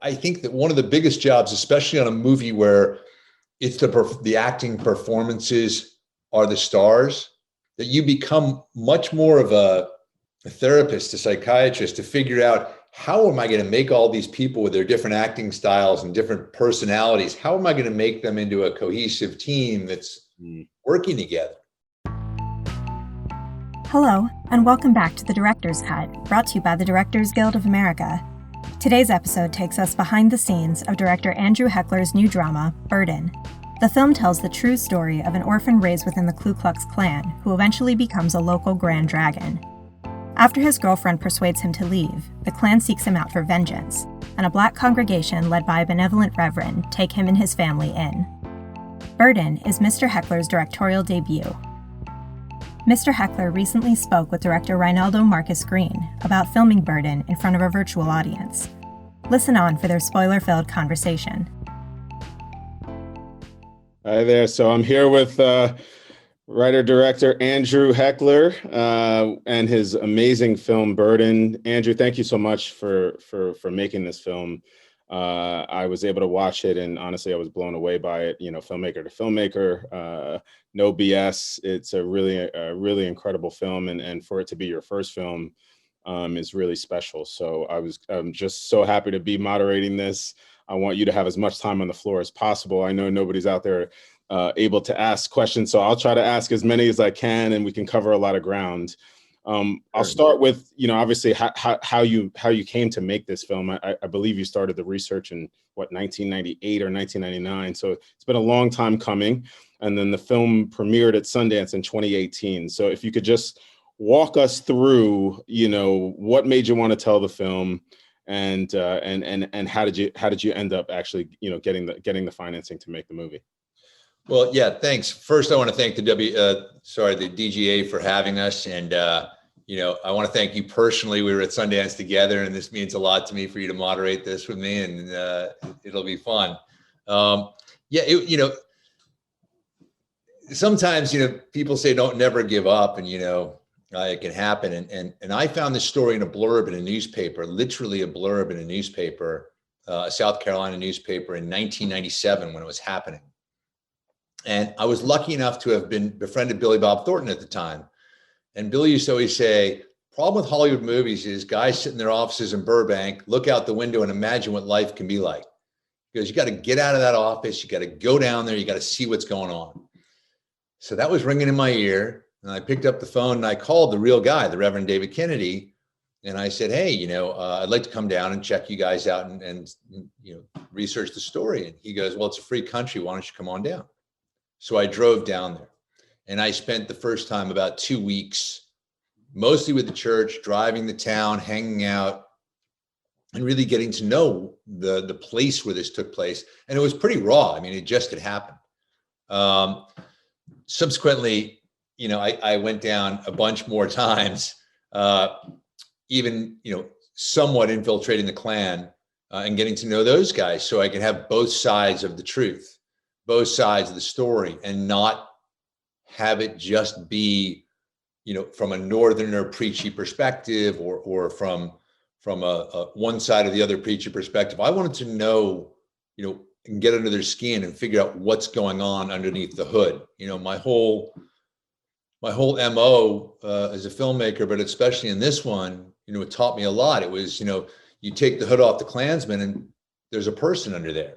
I think that one of the biggest jobs, especially on a movie where it's the acting performances are the stars, that you become much more of a therapist, a psychiatrist, to figure out how am I going to make all these people with their different acting styles and different personalities, how am I going to make them into a cohesive team that's working together? Hello, and welcome back to The Director's Cut, brought to you by the Directors Guild of America. Today's episode takes us behind the scenes of director Andrew Heckler's new drama, Burden. The film tells the true story of an orphan raised within the Ku Klux Klan who eventually becomes a local Grand Dragon. After his girlfriend persuades him to leave, the Klan seeks him out for vengeance, and a black congregation led by a benevolent reverend take him and his family in. Burden is Mr. Heckler's directorial debut. Mr. Heckler recently spoke with director Reinaldo Marcus Green about filming Burden in front of a virtual audience. Listen on for their spoiler-filled conversation. Hi there. So I'm here with writer-director Andrew Heckler and his amazing film Burden. Andrew, thank you so much for making this film. I was able to watch it, and honestly, I was blown away by it. You know, filmmaker to filmmaker, no BS. It's a really incredible film, and for it to be your first film is really special. So I'm just so happy to be moderating this. I want you to have as much time on the floor as possible. I know nobody's out there able to ask questions, so I'll try to ask as many as I can, and we can cover a lot of ground. I'll start with, obviously how you came to make this film. I believe you started the research in 1998 or 1999. So it's been a long time coming. And then the film premiered at Sundance in 2018. So if you could just walk us through, what made you want to tell the film, and how did you end up actually, getting the financing to make the movie? Well, yeah, thanks. First, I want to thank the DGA for having us. And, I want to thank you personally. We were at Sundance together, and this means a lot to me for you to moderate this with me, and it'll be fun. Sometimes, people say don't never give up, and, it can happen. And I found this story in a blurb in a newspaper, literally a blurb in a newspaper, a South Carolina newspaper in 1997 when it was happening. And I was lucky enough to have been befriended Billy Bob Thornton at the time. And Billy used to always say, problem with Hollywood movies is guys sit in their offices in Burbank, look out the window and imagine what life can be like. Because you got to get out of that office. You got to go down there. You got to see what's going on. So that was ringing in my ear. And I picked up the phone and I called the real guy, the Reverend David Kennedy. And I said, hey, I'd like to come down and check you guys out and research the story. And he goes, well, it's a free country. Why don't you come on down? So I drove down there. And I spent the first time about 2 weeks, mostly with the church, driving the town, hanging out, and really getting to know the place where this took place. And it was pretty raw. I mean, it just had happened. Subsequently, I went down a bunch more times, even, somewhat infiltrating the Klan and getting to know those guys so I could have both sides of the truth, both sides of the story, and not have it just be, from a Northerner preachy perspective or from a one side or the other preachy perspective. I wanted to know, and get under their skin and figure out what's going on underneath the hood. My whole MO as a filmmaker, but especially in this one, it taught me a lot. It was, you take the hood off the Klansman and there's a person under there.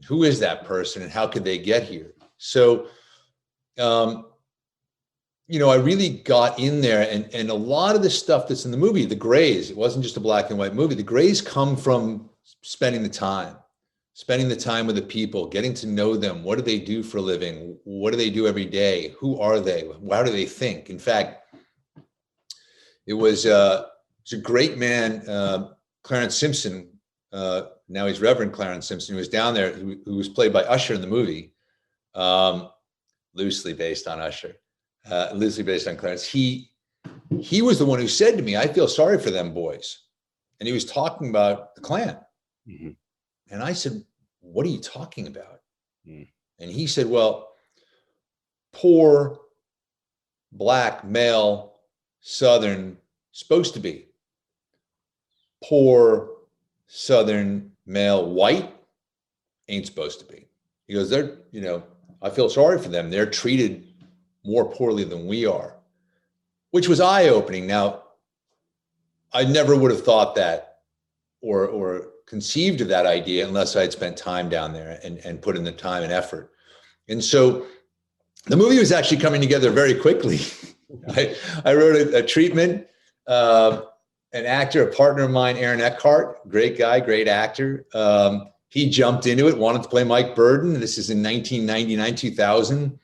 Who is that person and how could they get here? So, I really got in there, and a lot of the stuff that's in the movie, the grays, it wasn't just a black and white movie. The grays come from spending the time with the people, getting to know them. What do they do for a living? What do they do every day? Who are they? How do they think? In fact, it was a great man, Clarence Simpson. Now he's Reverend Clarence Simpson, who was down there, who was played by Usher in the movie. Loosely based on Usher, loosely based on Clarence. He was the one who said to me, I feel sorry for them boys. And he was talking about the Klan. Mm-hmm. And I said, what are you talking about? Mm. And he said, well, poor, black, male, Southern, supposed to be. Poor, Southern, male, white, ain't supposed to be. He goes, they're, I feel sorry for them. They're treated more poorly than we are, which was eye-opening. Now, I never would have thought that or conceived of that idea unless I had spent time down there and put in the time and effort. And so the movie was actually coming together very quickly. I wrote a treatment. An actor, a partner of mine, Aaron Eckhart, great guy, great actor. He jumped into it, wanted to play Mike Burden. This is in 1999, 2000.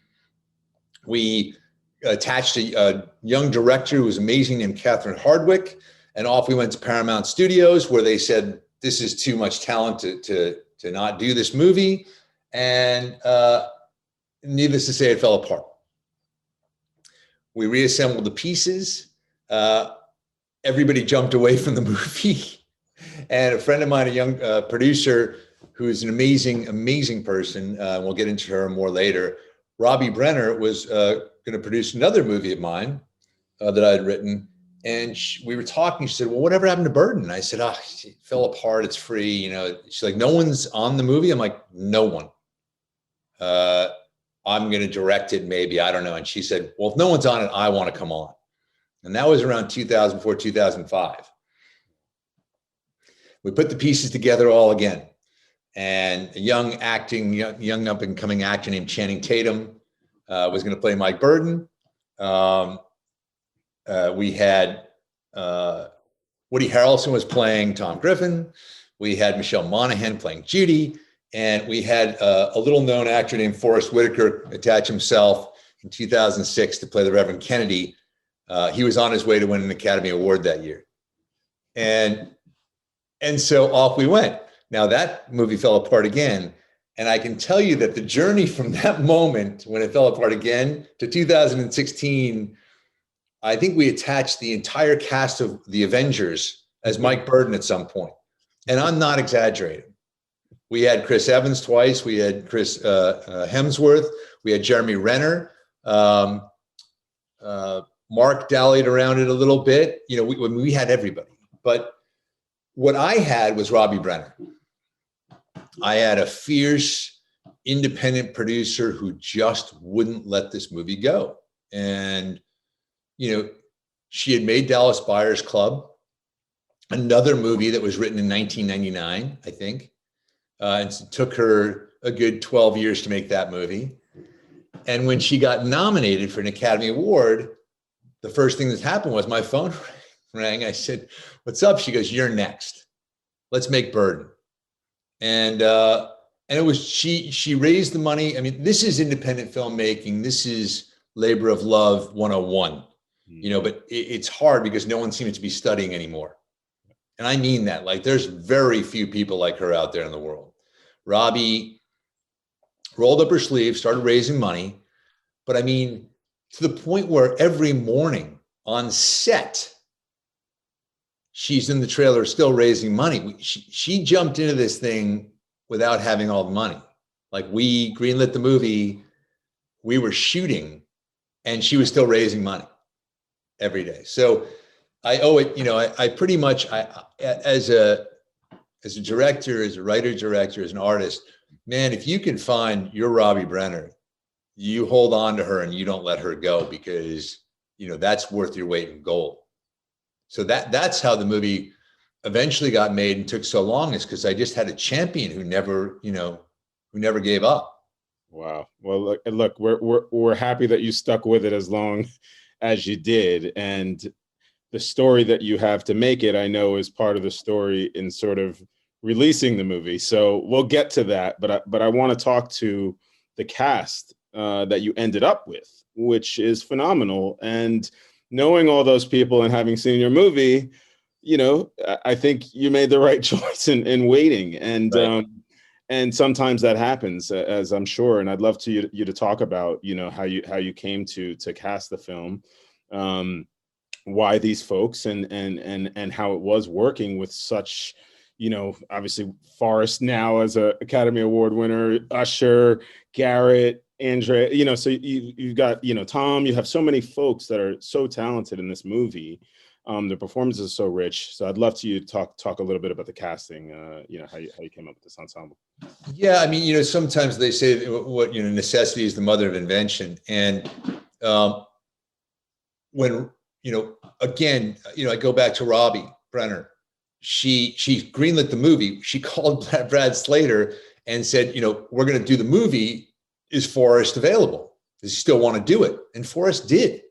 We attached a young director who was amazing named Catherine Hardwick, and off we went to Paramount Studios, where they said, this is too much talent to not do this movie. And needless to say, it fell apart. We reassembled the pieces. Everybody jumped away from the movie. And a friend of mine, a young producer, who is an amazing, amazing person, we'll get into her more later, Robbie Brenner, was going to produce another movie of mine that I had written. And we were talking, she said, well, whatever happened to Burden? I said, it fell apart, it's free. She's like, no one's on the movie? I'm like, no one. I'm going to direct it, maybe, I don't know. And she said, well, if no one's on it, I want to come on. And that was around 2004, 2005. We put the pieces together all again. And a young up and coming actor named Channing Tatum was going to play Mike Burden. We had Woody Harrelson was playing Tom Griffin. We had Michelle Monaghan playing Judy. And we had a little known actor named Forrest Whitaker attach himself in 2006 to play the Reverend Kennedy. He was on his way to win an Academy Award that year. And so off we went. Now that movie fell apart again. And I can tell you that the journey from that moment when it fell apart again to 2016, I think we attached the entire cast of the Avengers as Mike Burden at some point. And I'm not exaggerating. We had Chris Evans twice. We had Chris Hemsworth. We had Jeremy Renner. Mark dallied around it a little bit. We had everybody. But what I had was Robbie Brenner. I had a fierce, independent producer who just wouldn't let this movie go. And, she had made Dallas Buyers Club, another movie that was written in 1999, I think. And it took her a good 12 years to make that movie. And when she got nominated for an Academy Award, the first thing that happened was my phone rang. I said, what's up? She goes, you're next. Let's make Burden. And it was, she raised the money. I mean, this is independent filmmaking. This is labor of love 101, but it's hard because no one seems to be studying anymore. And I mean that, like, there's very few people like her out there in the world. Robbie rolled up her sleeves, started raising money. But I mean, to the point where every morning on set, she's in the trailer still raising money. She jumped into this thing without having all the money. Like, we greenlit the movie, we were shooting, and she was still raising money every day. So I owe it, I pretty much, as a director, as a writer, director, as an artist, man, if you can find your Robbie Brenner, you hold on to her and you don't let her go, because, that's worth your weight in gold. So that's how the movie eventually got made and took so long, is because I just had a champion who never gave up. Wow. Well, look, we're happy that you stuck with it as long as you did. And the story that you have to make it, I know, is part of the story in sort of releasing the movie. So we'll get to that. But I want to talk to the cast that you ended up with, which is phenomenal. And knowing all those people and having seen your movie, I think you made the right choice in waiting. And right. And sometimes that happens, as I'm sure. And I'd love you to talk about, how you came to cast the film, why these folks, and how it was working with such, obviously Forrest now as a Academy Award winner, Usher, Garrett, Andrea, so you've got, Tom, you have so many folks that are so talented in this movie. The performance is so rich. So I'd love to you talk a little bit about the casting, how you came up with this ensemble. Yeah, I mean, sometimes they say what, necessity is the mother of invention. And when, again, I go back to Robbie Brenner. She greenlit the movie. She called Brad Slater and said, we're going to do the movie. Is Forrest available? Does he still want to do it? And Forrest did.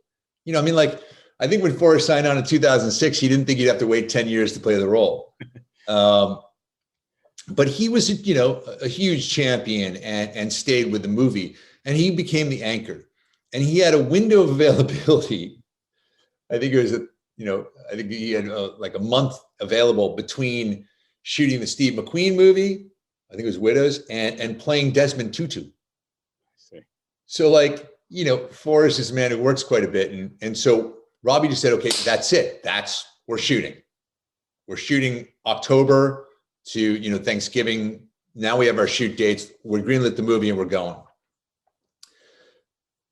I think when Forrest signed on in 2006, he didn't think he'd have to wait 10 years to play the role. But he was, a huge champion and stayed with the movie, and he became the anchor. And he had a window of availability. I think it was, I think he had like a month available between shooting the Steve McQueen movie, I think it was Widows, and playing Desmond Tutu. I see. So Forrest is a man who works quite a bit. And so Robbie just said, okay, that's it. We're shooting. We're shooting October to, Thanksgiving. Now we have our shoot dates. We're greenlit the movie and we're going.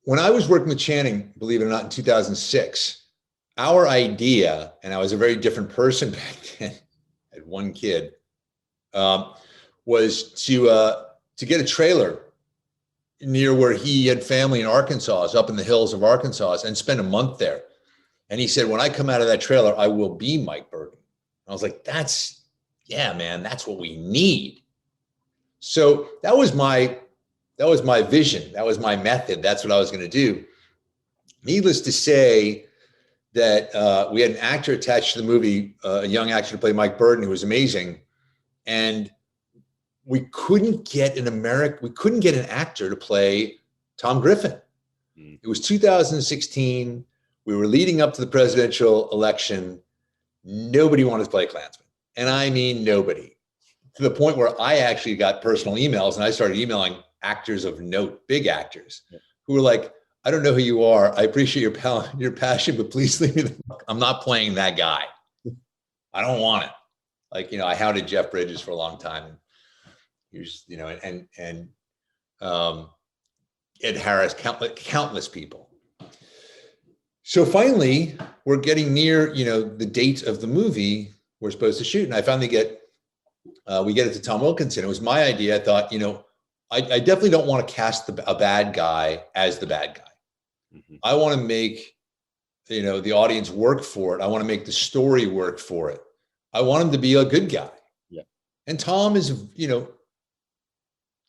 When I was working with Channing, believe it or not, in 2006, our idea, and I was a very different person back then, I had one kid, was to get a trailer near where he had family in Arkansas, up in the hills of Arkansas, and spend a month there. And he said, when I come out of that trailer, I will be Mike Burton. I was like, yeah, man, that's what we need. So that was my vision. That was my method. That's what I was going to do. Needless to say that we had an actor attached to the movie, a young actor to play Mike Burton, who was amazing. And we couldn't get an actor to play Tom Griffin. It was 2016. We were leading up to the presidential election. Nobody wanted to play Klansman. And I mean, nobody. To the point where I actually got personal emails and I started emailing actors of note, big actors, who were like, I don't know who you are. I appreciate your passion, but please leave me the fuck. I'm not playing that guy. I don't want it. I hounded Jeff Bridges for a long time. And he was, and Ed Harris, countless people. So finally, we're getting near, the date of the movie we're supposed to shoot. And I finally we get it to Tom Wilkinson. It was my idea. I thought, I definitely don't want to cast a bad guy as the bad guy. Mm-hmm. I want to make, the audience work for it. I want to make the story work for it. I want him to be a good guy. Yeah. And Tom is,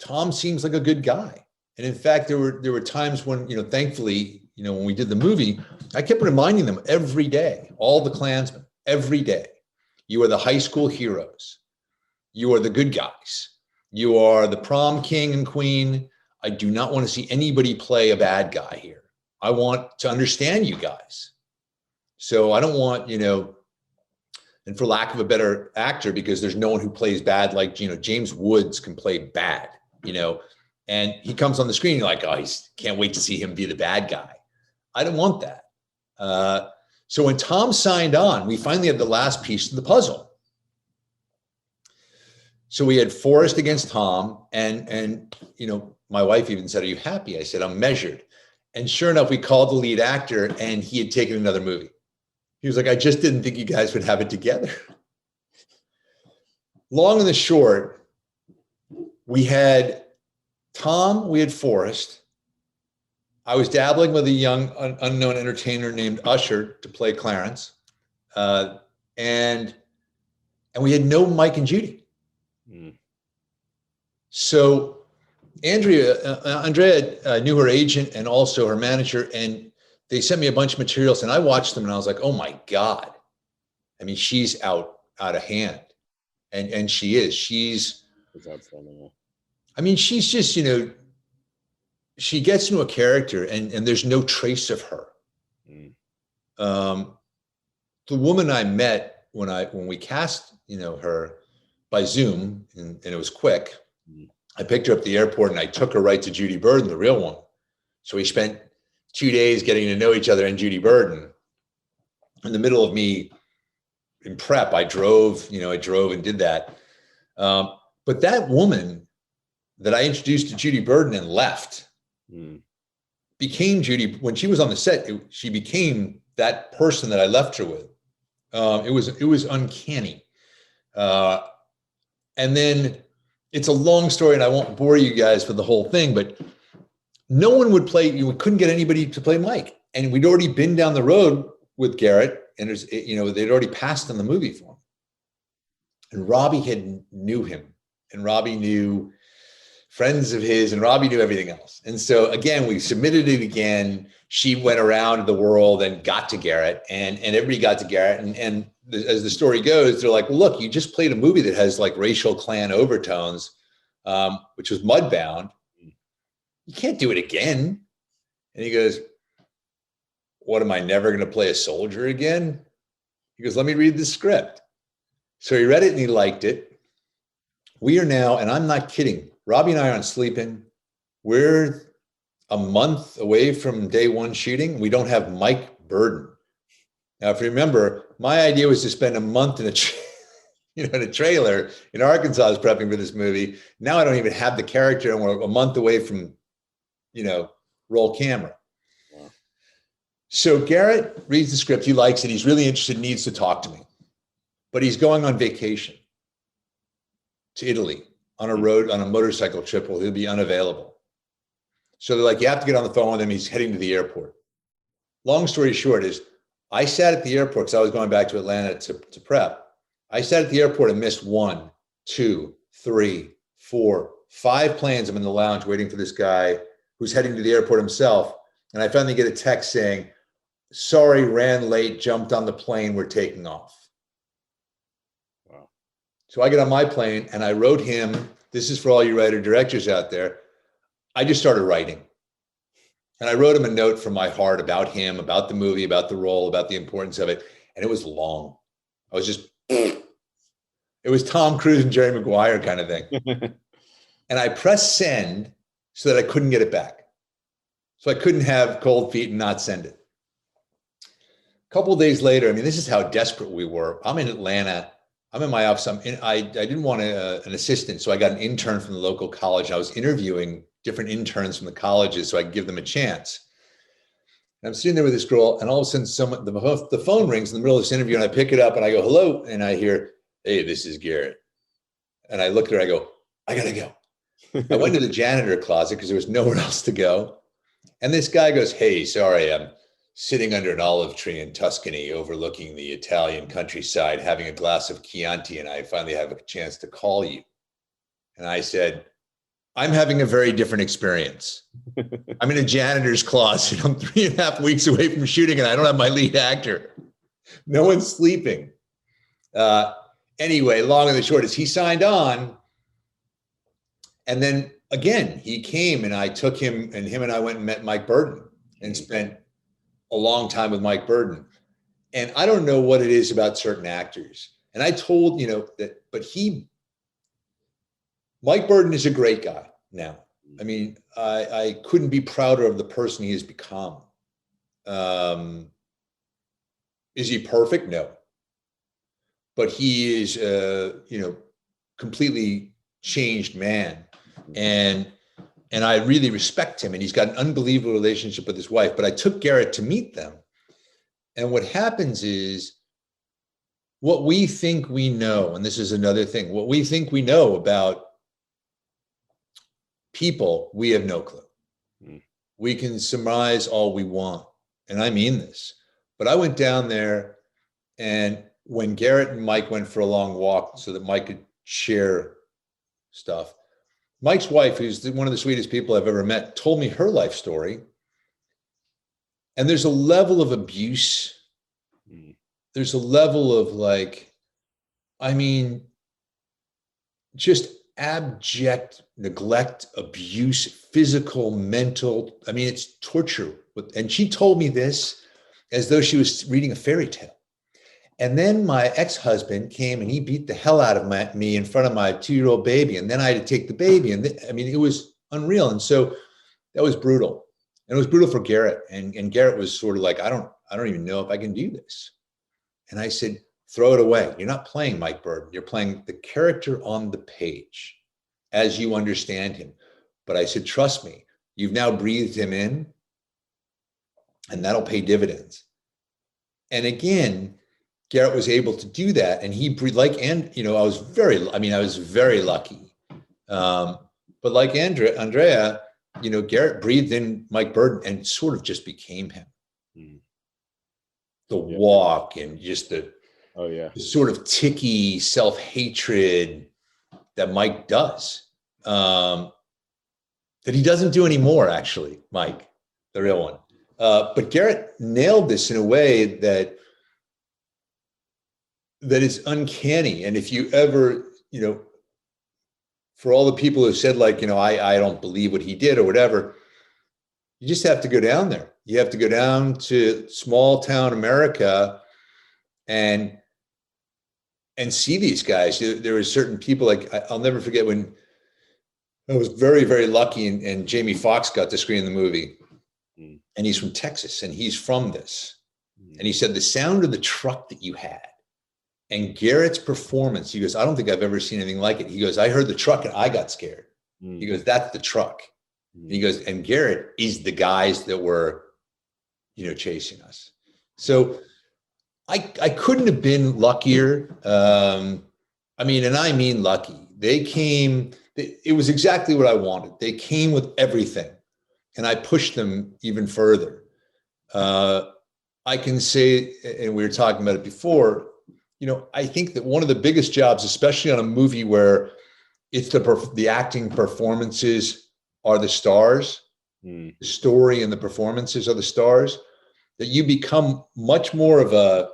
Tom seems like a good guy. And in fact, there were times when, thankfully, when we did the movie, I kept reminding them every day, all the Klansmen, every day, you are the high school heroes. You are the good guys. You are the prom king and queen. I do not want to see anybody play a bad guy here. I want to understand you guys. So I don't want, and for lack of a better actor, because there's no one who plays bad like, James Woods can play bad, and he comes on the screen, you're like, oh, can't wait to see him be the bad guy. I don't want that. So when Tom signed on, we finally had the last piece of the puzzle. So we had Forrest against Tom, and my wife even said, are you happy? I said, I'm measured. And sure enough, we called the lead actor and he had taken another movie. He was like, I just didn't think you guys would have it together. Long and the short, we had Tom, we had Forrest. I was dabbling with a young unknown entertainer named Usher to play Clarence. And we had no Mike and Judy. Mm. So Andrea knew her agent and also her manager, and they sent me a bunch of materials, and I watched them and I was like, oh my God. I mean, she's out of hand. And she's outstanding. I mean, she's just, she gets into a character and there's no trace of her. Mm. The woman I met when we cast, her by Zoom, and it was quick. Mm. I picked her up at the airport and I took her right to Judy Burden, the real one. So we spent 2 days getting to know each other and Judy Burden. In the middle of me in prep, I drove and did that. But that woman that I introduced to Judy Burden and left became Judy. When she was on the set, she became that person that I left her with. It was uncanny. And then it's a long story, and I won't bore you guys with the whole thing, but no one would play. We couldn't get anybody to play Mike, and we'd already been down the road with Garrett, and they'd already passed on the movie for him. And Robbie knew him, and Robbie knew friends of his, and Robbie knew everything else. And so again, we submitted it again. She went around the world and got to Garrett, and everybody got to Garrett. And as the story goes, they're like, well, look, you just played a movie that has like racial Klan overtones, which was Mudbound. You can't do it again. And he goes, what, am I never going to play a soldier again? He goes, let me read the script. So he read it and he liked it. We are now, and I'm not kidding, Robbie and I aren't sleeping. We're a month away from day one shooting. We don't have Mike Burden. Now, if you remember, my idea was to spend a month in a trailer in Arkansas. I was prepping for this movie. Now I don't even have the character, and we're a month away from, roll camera. Wow. So Garrett reads the script. He likes it. He's really interested, needs to talk to me. But he's going on vacation to Italy on a motorcycle trip where he'll be unavailable. So they're like, you have to get on the phone with him. He's heading to the airport. Long story short is, I sat at the airport because I was going back to Atlanta to prep. I sat at the airport and missed 1, 2, 3, 4, 5 planes. I'm in the lounge waiting for this guy who's heading to the airport himself. And I finally get a text saying, sorry, ran late, jumped on the plane, we're taking off. Wow. So I get on my plane and I wrote him, this is for all you writer directors out there. I just started writing. And I wrote him a note from my heart about him, about the movie, about the role, about the importance of it. And it was long. I was just, it was Tom Cruise and Jerry Maguire kind of thing. And I pressed send so that I couldn't get it back. So I couldn't have cold feet and not send it. A couple of days later, I mean, this is how desperate we were. I'm in Atlanta. I'm in my office. I didn't want an assistant, so I got an intern from the local college. I was interviewing different interns from the colleges so I could give them a chance. And I'm sitting there with this girl, and all of a sudden the phone rings in the middle of this interview, and I pick it up and I go, hello. And I hear, hey, this is Garrett. And I look at her, I go, I gotta go. I went to the janitor closet because there was nowhere else to go. And this guy goes, hey, sorry, I'm sitting under an olive tree in Tuscany overlooking the Italian countryside, having a glass of Chianti, and I finally have a chance to call you. And I said, I'm having a very different experience. I'm in a janitor's closet. I'm 3.5 weeks away from shooting, and I don't have my lead actor. No one's sleeping. Anyway, long and the short is he signed on. And then again, he came, and I took him, and him and I went and met Mike Burden and spent a long time with Mike Burden. And I don't know what it is about certain actors. And I told, that, but Mike Burden is a great guy now. I mean, I couldn't be prouder of the person he has become. Is he perfect? No. But he is, completely changed man. And I really respect him. And he's got an unbelievable relationship with his wife. But I took Garrett to meet them. And what happens is, what we think we know, and this is another thing, what we think we know about people, we have no clue. We can surmise all we want. And I mean this. But I went down there, and when Garrett and Mike went for a long walk so that Mike could share stuff, Mike's wife, who's one of the sweetest people I've ever met, told me her life story. And there's a level of abuse. There's a level of just abject neglect, abuse, physical, mental. I mean, it's torture. And she told me this as though she was reading a fairy tale. And then my ex-husband came and he beat the hell out of me in front of my 2-year-old baby. And then I had to take the baby. And it was unreal. And so that was brutal. And it was brutal for Garrett. And Garrett was sort of like, I don't even know if I can do this. And I said, throw it away. You're not playing Mike Burden. You're playing the character on the page as you understand him. But I said, trust me, you've now breathed him in, and that'll pay dividends. And again, Garrett was able to do that, and he breathed I was very lucky. But like Andrea, Garrett breathed in Mike Burden and sort of just became him. The walk and just the sort of ticky self-hatred that Mike does, that he doesn't do anymore, actually, Mike, the real one. But Garrett nailed this in a way that is uncanny. And if you ever, for all the people who said I don't believe what he did or whatever, you just have to go down there. You have to go down to small town America and see these guys. There were certain people, I'll never forget when I was very, very lucky and Jamie Foxx got to screen the movie. And he's from Texas and he's from this. And he said, the sound of the truck that you had and Garrett's performance, he goes, I don't think I've ever seen anything like it. He goes, I heard the truck and I got scared. He goes, that's the truck. And he goes, and Garrett is the guys that were, chasing us. So I couldn't have been luckier. And I mean lucky. They came, it was exactly what I wanted. They came with everything. And I pushed them even further. I can say, and we were talking about it before, I think that one of the biggest jobs, especially on a movie where it's the acting performances are the stars, the story and the performances are the stars, that you become much more of a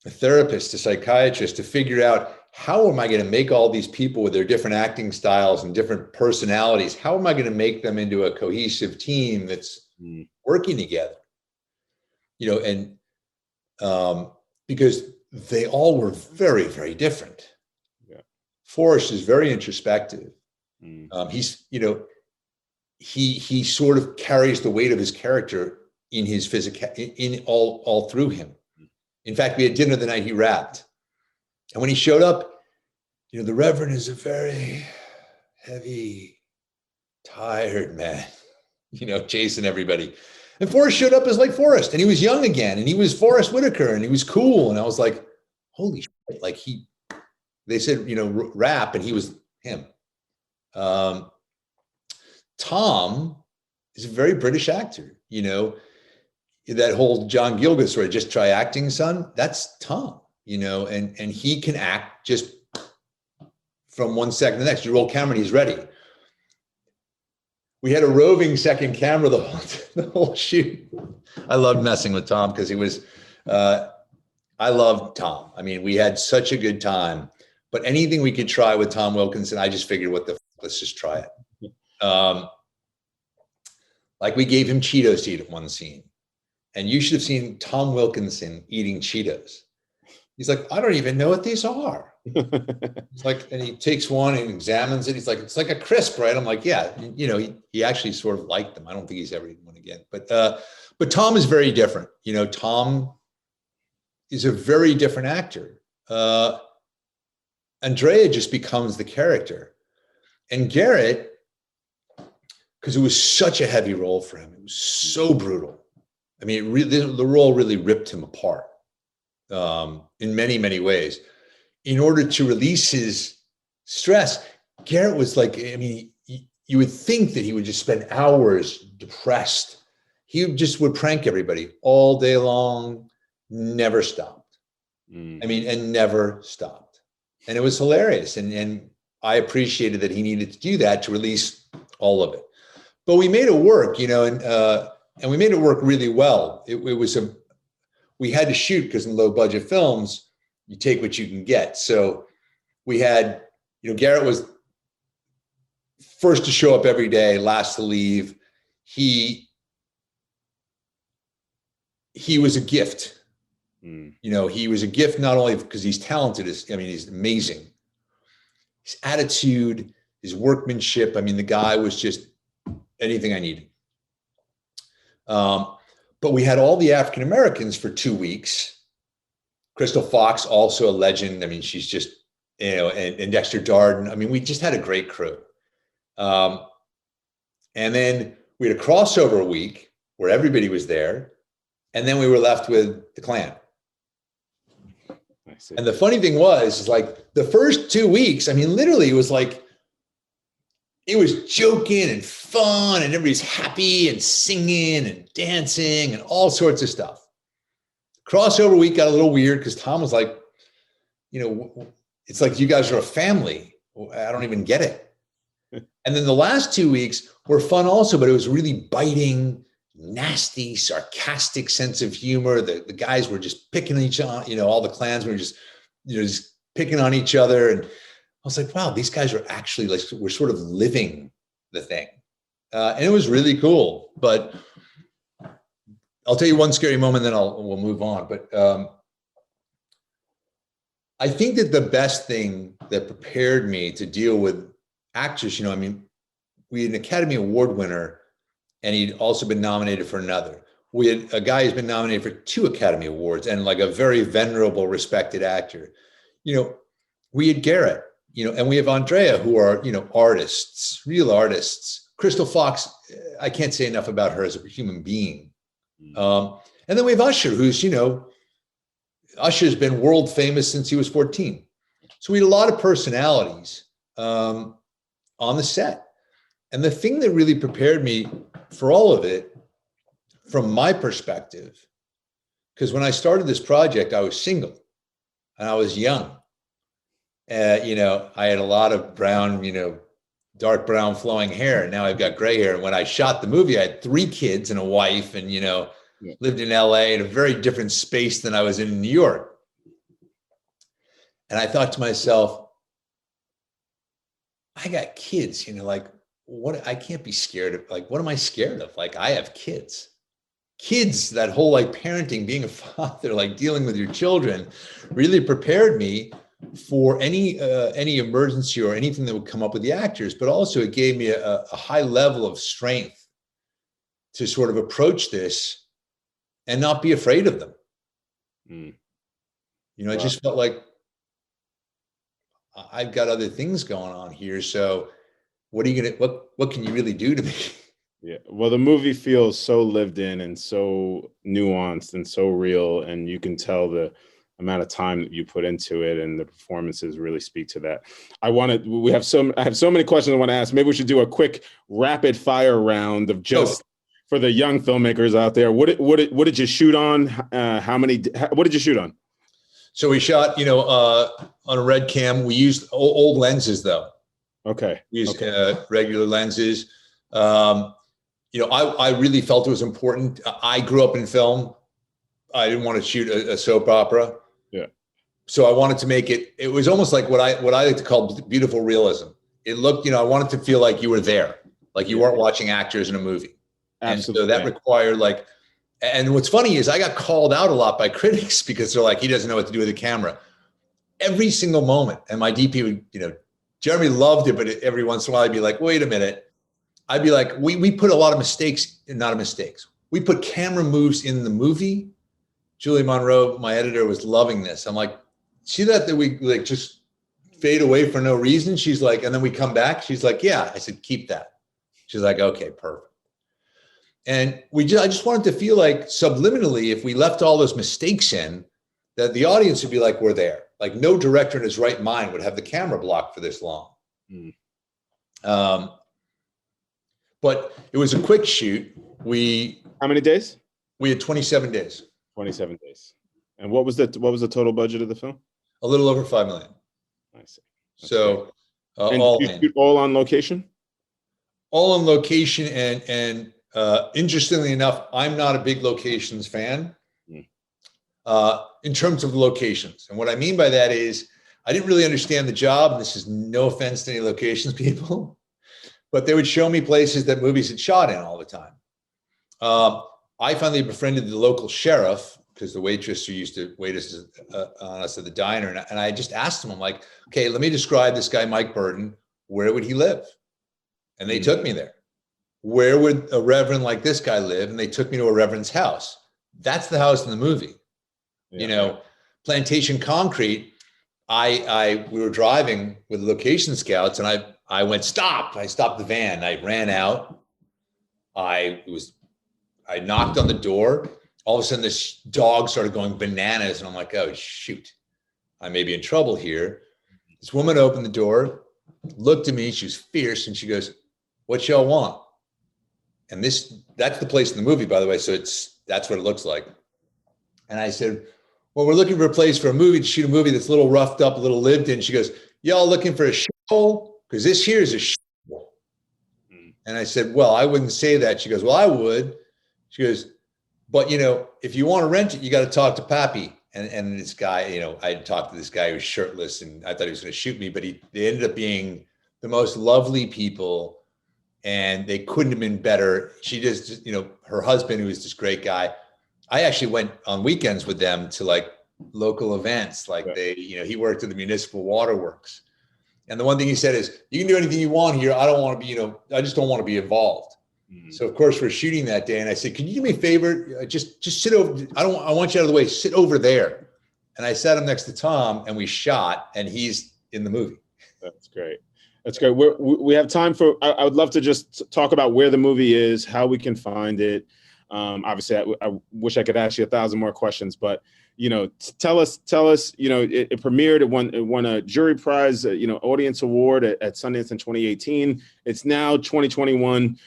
therapist, a psychiatrist, to figure out, how am I going to make all these people with their different acting styles and different personalities, how am I going to make them into a cohesive team that's working together? Because they all were very, very different. Forrest is very introspective. He's, he sort of carries the weight of his character in his all through him. In fact, we had dinner the night he rapped. And when he showed up, the Reverend is a very heavy, tired man, chasing everybody. And Forrest showed up as like Forrest, and he was young again, and he was Forrest Whitaker, and he was cool. And I was like, holy shit, they said, rap, and he was him. Tom is a very British actor, that whole John Gielgud story, just try acting, son, that's Tom, and he can act just from one second to the next. You roll camera and he's ready. We had a roving second camera the whole shoot. I loved messing with Tom because he was, I loved Tom. We had such a good time, but anything we could try with Tom Wilkinson, I just figured, let's just try it. We gave him Cheetos to eat at one scene, and you should have seen Tom Wilkinson eating Cheetos. He's like, I don't even know what these are. It's and he takes one and examines it. He's like, it's like a crisp, right? I'm like, yeah, he actually sort of liked them. I don't think he's ever eaten one again. But Tom is very different. Tom is a very different actor. Andrea just becomes the character. And Garrett, because it was such a heavy role for him, it was so brutal. The role really ripped him apart in many, many ways. In order to release his stress, Garrett was you would think that he would just spend hours depressed. He just would prank everybody all day long, never stopped. And never stopped. And it was hilarious. And I appreciated that he needed to do that to release all of it. But we made it work, and we made it work really well. We had to shoot because in low budget films, you take what you can get. So we had, Garrett was first to show up every day, last to leave. He was a gift. He was a gift not only because he's talented, he's amazing. His attitude, his workmanship. The guy was just anything I needed. But we had all the African Americans for 2 weeks. Crystal Fox, also a legend. She's just, and Dexter Darden. We just had a great crew. And then we had a crossover week where everybody was there. And then we were left with the Klan. I see. And the funny thing was, is like the first 2 weeks, I mean, literally it was like, it was joking and fun and everybody's happy and singing and dancing and all sorts of stuff. Crossover week got a little weird because Tom was like, it's like you guys are a family. I don't even get it. And then the last 2 weeks were fun also, but it was really biting, nasty, sarcastic sense of humor. The guys were just picking each other, all the clans were just picking on each other. And I was like, wow, these guys are actually like, we're sort of living the thing. And it was really cool. But I'll tell you one scary moment, then we'll move on. But I think that the best thing that prepared me to deal with actors, I mean, we had an Academy Award winner, and he'd also been nominated for another. We had a guy who's been nominated for 2 Academy Awards, and like a very venerable, respected actor. We had Garrett, and we have Andrea, who are, artists, real artists. Crystal Fox, I can't say enough about her as a human being. And then we have Usher, who's, Usher's been world famous since he was 14. So we had a lot of personalities on the set. And the thing that really prepared me for all of it, from my perspective, because when I started this project, I was single and I was young. I had a lot of brown, dark brown flowing hair. And now I've got gray hair. And when I shot the movie, I had 3 kids and a wife and, lived in LA in a very different space than I was in New York. And I thought to myself, I got kids, like, what? I can't be scared of, like, what am I scared of? Like, I have kids, that whole like parenting, being a father, like dealing with your children really prepared me for any emergency or anything that would come up with the actors. But also it gave me a high level of strength to sort of approach this and not be afraid of them. I just felt like I've got other things going on here. So what can you really do to me? Yeah. Well, the movie feels so lived in and so nuanced and so real. And you can tell the amount of time that you put into it, and the performances really speak to that. I have so many questions I want to ask. Maybe we should do a quick rapid fire round of just for the young filmmakers out there. What did you shoot on? What did you shoot on? So we shot, on a red cam. We used old lenses though. Okay. We used regular lenses. I really felt it was important. I grew up in film. I didn't want to shoot a soap opera. Yeah. So I wanted to make it was almost like what I like to call beautiful realism. It looked, I wanted to feel like you were there, like you weren't watching actors in a movie. Absolutely. And so that required and what's funny is I got called out a lot by critics because they're like, he doesn't know what to do with the camera. Every single moment. And my DP would, Jeremy loved it, but every once in a while I'd be like, wait a minute. I'd be like, we put a lot of mistakes, not mistakes. We put camera moves in the movie. Julie Monroe, my editor, was loving this. I'm like, see that we like just fade away for no reason? She's like, and then we come back. She's like, yeah. I said, keep that. She's like, okay, perfect. And I just wanted to feel like subliminally, if we left all those mistakes in, that the audience would be like, we're there. Like no director in his right mind would have the camera blocked for this long. But it was a quick shoot. How many days? We had 27 days. 27 days. And what was the total budget of the film? A little over $5 million. I see. That's so all did you shoot all on location? All on location, and interestingly enough, I'm not a big locations fan in terms of locations. And what I mean by that is I didn't really understand the job. And this is no offense to any locations people, but they would show me places that movies had shot in all the time. I finally befriended the local sheriff because the waitress who used to wait us on us at the diner. And I just asked him, I'm like, okay, let me describe this guy, Mike Burden. Where would he live? And they took me there. Where would a reverend like this guy live? And they took me to a reverend's house. That's the house in the movie. Yeah. Plantation Concrete. We were driving with location scouts, and I went, stop. I stopped the van. I ran out. I knocked on the door. All of a sudden, this dog started going bananas, and I'm like, oh shoot! I may be in trouble here. This woman opened the door, looked at me. She was fierce. And she goes, what y'all want? And that's the place in the movie, by the way. So that's what it looks like. And I said, well, we're looking for a place for a movie to shoot a movie that's a little roughed up, a little lived in. She goes, y'all looking for a shithole? Because this here is a shithole. And I said, well, I wouldn't say that. She goes, well, I would. She goes, but if you want to rent it, you got to talk to Pappy. And this guy, I talked to this guy who was shirtless, and I thought he was going to shoot me, but they ended up being the most lovely people, and they couldn't have been better. She just, her husband, who was this great guy, I actually went on weekends with them to like local events. Like he worked at the municipal waterworks. And the one thing he said is, you can do anything you want here. I don't want to be, I just don't want to be involved. Mm-hmm. So of course we're shooting that day. And I said, can you do me a favor? Just sit over. I want you out of the way. Sit over there. And I sat him next to Tom, and we shot, and he's in the movie. That's great. That's great. We have time for, I would love to just talk about where the movie is, how we can find it. Obviously, I wish I could ask you 1,000 more questions, but tell us. It premiered. It won a jury prize, audience award at Sundance in 2018. It's now 2021.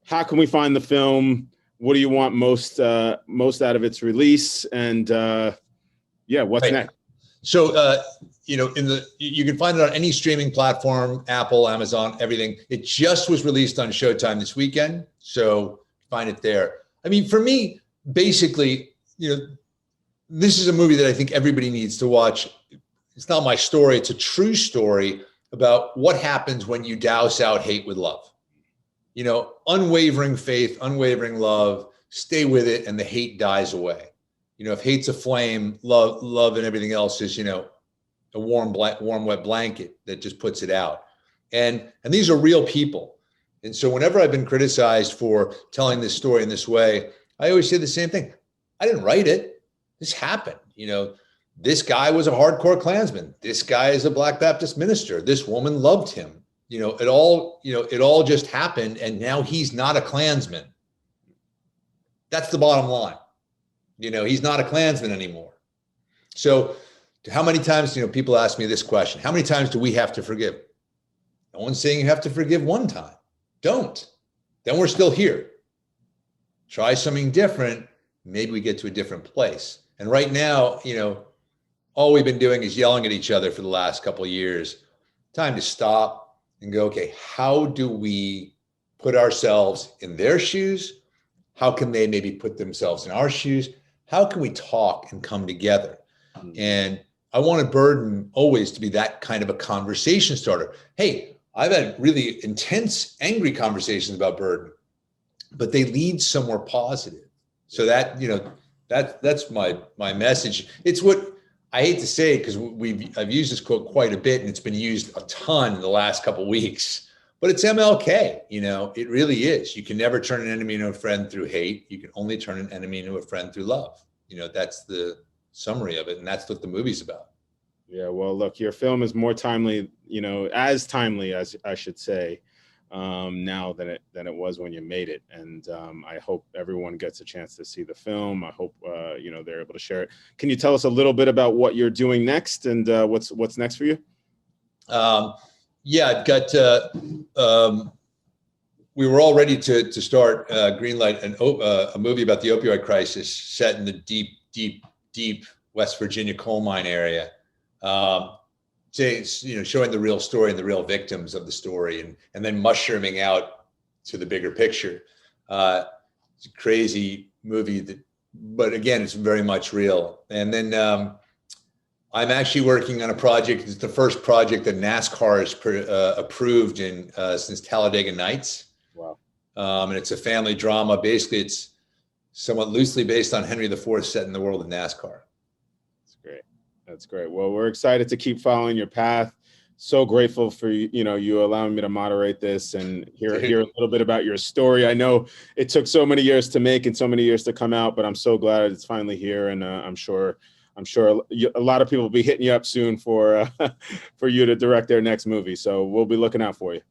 How can we find the film? What do you want most out of its release? And what's next? So you can find it on any streaming platform, Apple, Amazon, everything. It just was released on Showtime this weekend, so find it there. I mean, for me, basically, this is a movie that I think everybody needs to watch. It's not my story. It's a true story about what happens when you douse out hate with love. Unwavering faith, unwavering love, stay with it, and the hate dies away. If hate's a flame, love and everything else is, a warm, wet blanket that just puts it out. And these are real people. And so whenever I've been criticized for telling this story in this way, I always say the same thing. I didn't write it. This happened. This guy was a hardcore Klansman. This guy is a Black Baptist minister. This woman loved him. It all just happened. And now he's not a Klansman. That's the bottom line. He's not a Klansman anymore. So how many times, people ask me this question, how many times do we have to forgive? No one's saying you have to forgive one time. Don't. Then we're still here. Try something different. Maybe we get to a different place. And right now, all we've been doing is yelling at each other for the last couple of years. Time to stop and go, okay, how do we put ourselves in their shoes? How can they maybe put themselves in our shoes? How can we talk and come together? And I wanted Burden always to be that kind of a conversation starter. Hey, I've had really intense, angry conversations about Burden, but they lead somewhere positive. So that, that's my message. It's what I hate to say, because I've used this quote quite a bit, and it's been used a ton in the last couple of weeks, but it's MLK. It really is. You can never turn an enemy into a friend through hate. You can only turn an enemy into a friend through love. That's the summary of it. And that's what the movie's about. Yeah, well, look, your film is more timely, as timely as I should say, now than it was when you made it. And I hope everyone gets a chance to see the film. I hope they're able to share it. Can you tell us a little bit about what you're doing next and what's next for you? Yeah, I've got. We were all ready to start greenlight a movie about the opioid crisis set in the deep West Virginia coal mine area. Showing the real story and the real victims of the story, and then mushrooming out to the bigger picture. It's a crazy movie but again, it's very much real. And then I'm actually working on a project. It's the first project that NASCAR has approved since Talladega Nights. Wow. And it's a family drama. Basically, it's somewhat loosely based on Henry IV set in the world of NASCAR. That's great. Well, we're excited to keep following your path. So grateful for you allowing me to moderate this and hear a little bit about your story. I know it took so many years to make and so many years to come out, but I'm so glad it's finally here. And I'm sure a lot of people will be hitting you up soon for you to direct their next movie. So we'll be looking out for you.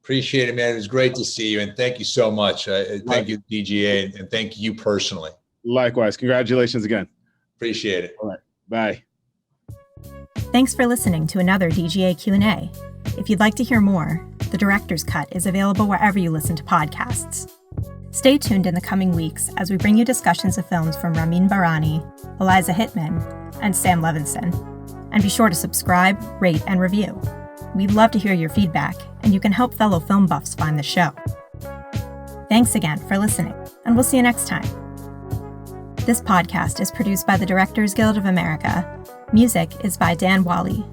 Appreciate it, man. It was great to see you, and thank you so much. Thank you, DGA, and thank you personally. Likewise. Congratulations again. Appreciate it. All right. Bye. Thanks for listening to another DGA Q&A. If you'd like to hear more, The Director's Cut is available wherever you listen to podcasts. Stay tuned in the coming weeks as we bring you discussions of films from Ramin Barani, Eliza Hittman, and Sam Levinson. And be sure to subscribe, rate, and review. We'd love to hear your feedback, and you can help fellow film buffs find the show. Thanks again for listening, and we'll see you next time. This podcast is produced by the Directors Guild of America. Music is by Dan Wally.